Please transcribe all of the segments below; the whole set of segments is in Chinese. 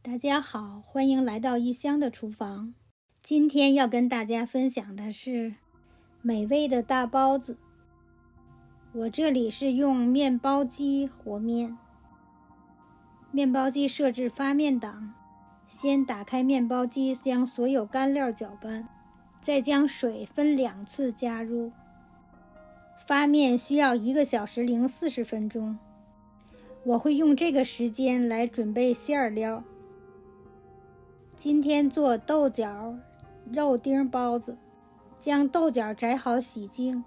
大家好，欢迎来到异乡的厨房。今天要跟大家分享的是美味的大包子。我这里是用面包机和面。面包机设置发面档，先打开面包机，将所有干料搅拌，再将水分2次加入。发面需要1个小时零40分钟。我会用这个时间来准备馅料。今天做豆角肉丁包子，将豆角摘好洗净，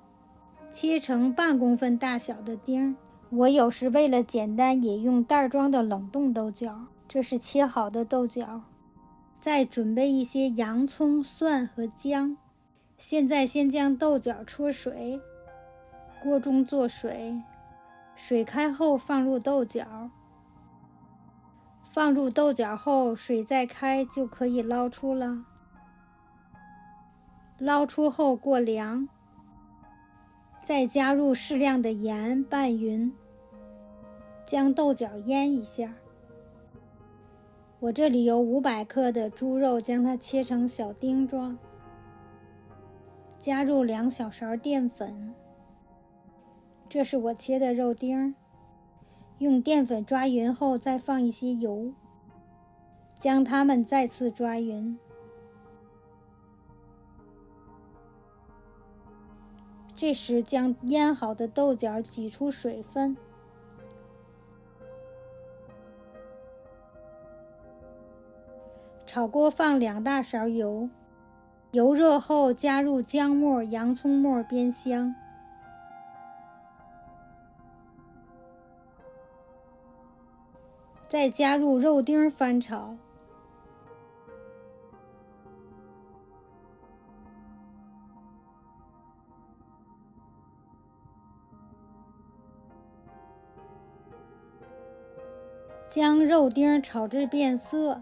切成半公分大小的丁。我有时为了简单也用袋装的冷冻豆角，这是切好的豆角。再准备一些洋葱、蒜和姜。现在先将豆角焯水，锅中做水，水开后放入豆角。放入豆角后，水再开就可以捞出了。捞出后过凉，再加入适量的盐拌匀，将豆角腌一下。我这里有500克的猪肉，将它切成小丁状。加入2小勺淀粉，这是我切的肉丁。用淀粉抓匀后，再放一些油，将它们再次抓匀。这时将腌好的豆角挤出水分，炒锅放2大勺油，油热后加入姜末、洋葱末煸香。再加入肉丁翻炒，将肉丁炒至变色，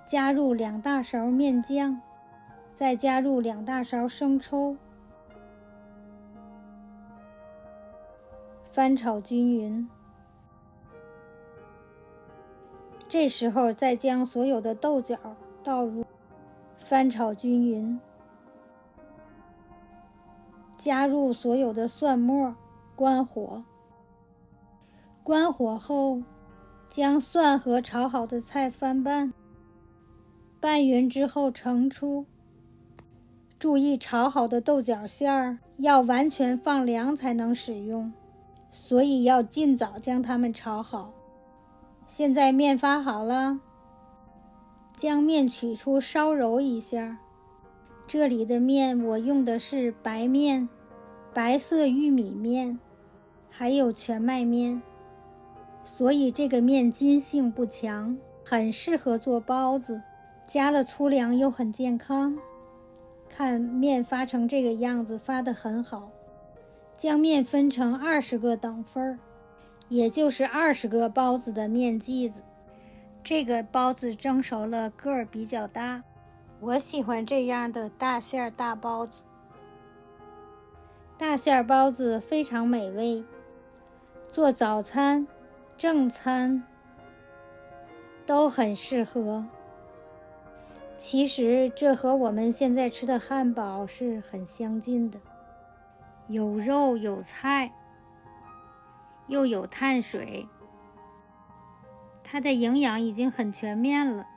加入2大勺面酱，再加入2大勺生抽，翻炒均匀。这时候再将所有的豆角倒入，翻炒均匀。加入所有的蒜末，关火。关火后，将蒜和炒好的菜翻拌，拌匀之后盛出。注意炒好的豆角馅要完全放凉才能使用，所以要尽早将它们炒好。现在面发好了，将面取出稍揉一下。这里的面我用的是白面、白色玉米面，还有全麦面，所以这个面筋性不强，很适合做包子，加了粗粮又很健康。看面发成这个样子，发得很好。将面分成20个等份，也就是20个包子的面剂子。这个包子蒸熟了，个儿比较大，我喜欢这样的大馅大包子。大馅包子非常美味，做早餐、正餐都很适合。其实这和我们现在吃的汉堡是很相近的，有肉有菜，又有碳水，它的营养已经很全面了。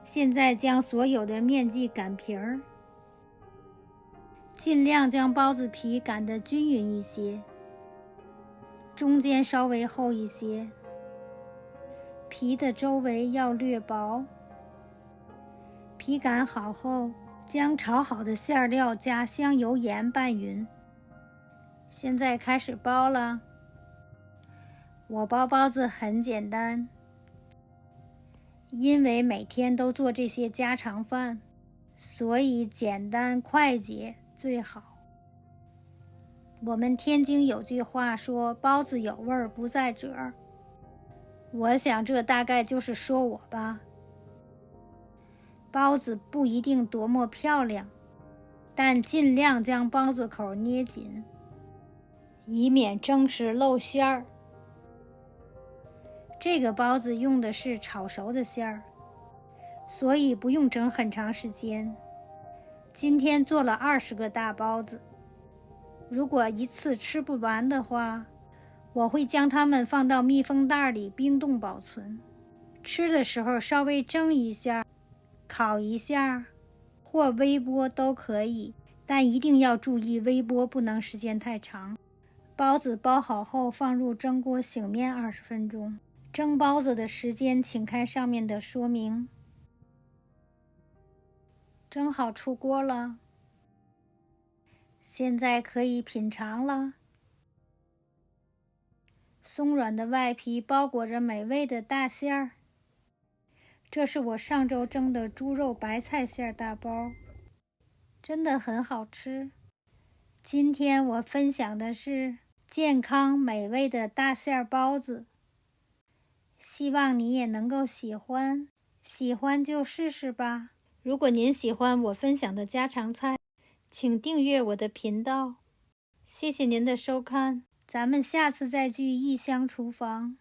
现在将所有的面剂擀皮儿，尽量将包子皮擀得均匀一些，中间稍微厚一些，皮的周围要略薄。皮擀好后，将炒好的馅料加香油盐拌匀。现在开始包了。我包包子很简单，因为每天都做这些家常饭，所以简单快捷最好。我们天津有句话说，包子有味儿不在褶儿。我想这大概就是说我吧。包子不一定多么漂亮，但尽量将包子口捏紧，以免蒸时露馅儿。这个包子用的是炒熟的馅儿，所以不用整很长时间。今天做了20个大包子，如果一次吃不完的话，我会将它们放到密封袋里冰冻保存。吃的时候稍微蒸一下，烤一下，或微波都可以，但一定要注意微波不能时间太长。包子包好后放入蒸锅醒面20分钟。蒸包子的时间请看上面的说明。蒸好出锅了，现在可以品尝了。松软的外皮包裹着美味的大馅儿，这是我上周蒸的猪肉白菜馅大包，真的很好吃。今天我分享的是健康美味的大馅包子，希望你也能够喜欢，喜欢就试试吧。如果您喜欢我分享的家常菜，请订阅我的频道。谢谢您的收看，咱们下次再聚异乡厨房。